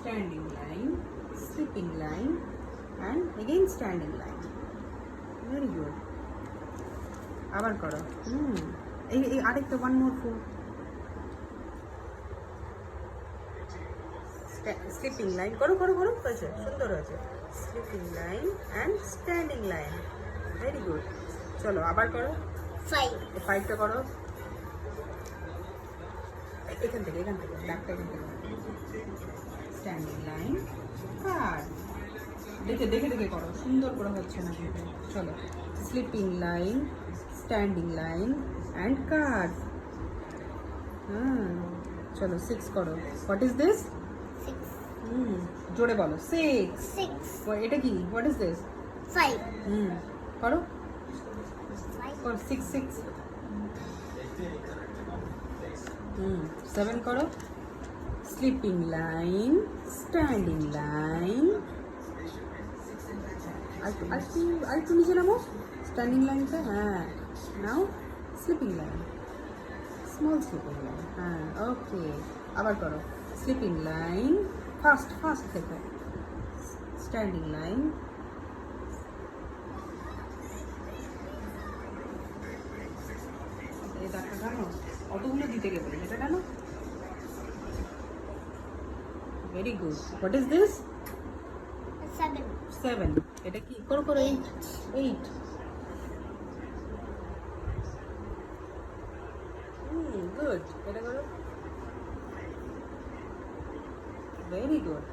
standing line, sleeping line, and again standing line. Very good. আবার করো। এই আরেকটা one more four. Sleeping line করো হয়েছে, সুন্দর হয়েছে। Sleeping line and standing line. Very good. চলো আবার করো। 5. 5টা করো। এখান থেকে ব্যাকটা এখান থেকে। Standing line, card. দেখে করো, সুন্দর করে হচ্ছে না কিন্তু। চলো sleeping line, standing line and card. চলো 6 করো। What is this? 6. জোরে বলো 6। 6. এটা কি? What is this? 5. করো 5. 6 7 করো। স্লিপিং লাইন, স্ট্যান্ডিং লাইন, আর একটু নিচে নামো। স্ট্যান্ডিং লাইনটা, হ্যাঁ। Now sleeping line, small sleeping line, হ্যাঁ। ওকে, আবার করো। স্লিপিং লাইন, ফাস্ট থেকে। স্ট্যান্ডিং লাইন, এই দাগটা জানো অতগুলো দিতে গেলে এটা জানো। Very good. What is this? 7. এটা কি? করো 8। গুড। এটা করো। Very good.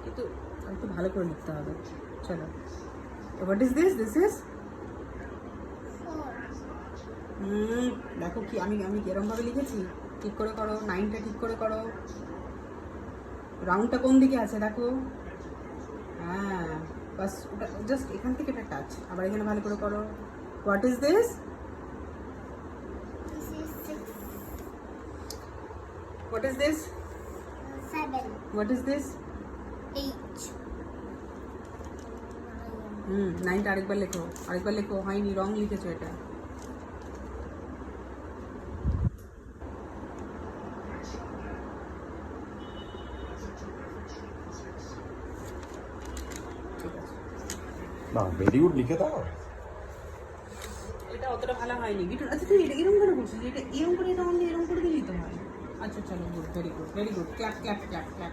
কিন্তু একটু ভালো করে লিখতে হবে। চলো, what is this? This is 4. দেখো কি আমি এরকম ভাবে লিখেছি। ঠিক করে করো। 9টা ঠিক করে করো। রাউন্ডটা কোন দিকে আছে দেখো। হ্যাঁ, বাস ওটা জাস্ট এখান থেকে একটা টাচ। আবার এখানে ভালো করে করো। What is this? This is 6. What is this? 7. What is this? 8. 9টা আরেকবার লেখো। হয়নি, রং লিখেছো এটা। না, ভেরি গুড লিখে দাও। এটা অতটা ভালো হয়নি বিটু। আচ্ছা তুই এটা এরকম করে করছিস? এটা এরকম করে, এটা অনলি এরকম করে দিলেই তো হয়। আচ্ছা চলো, গুড, ভেরি গুড। ক্ল্যাপ।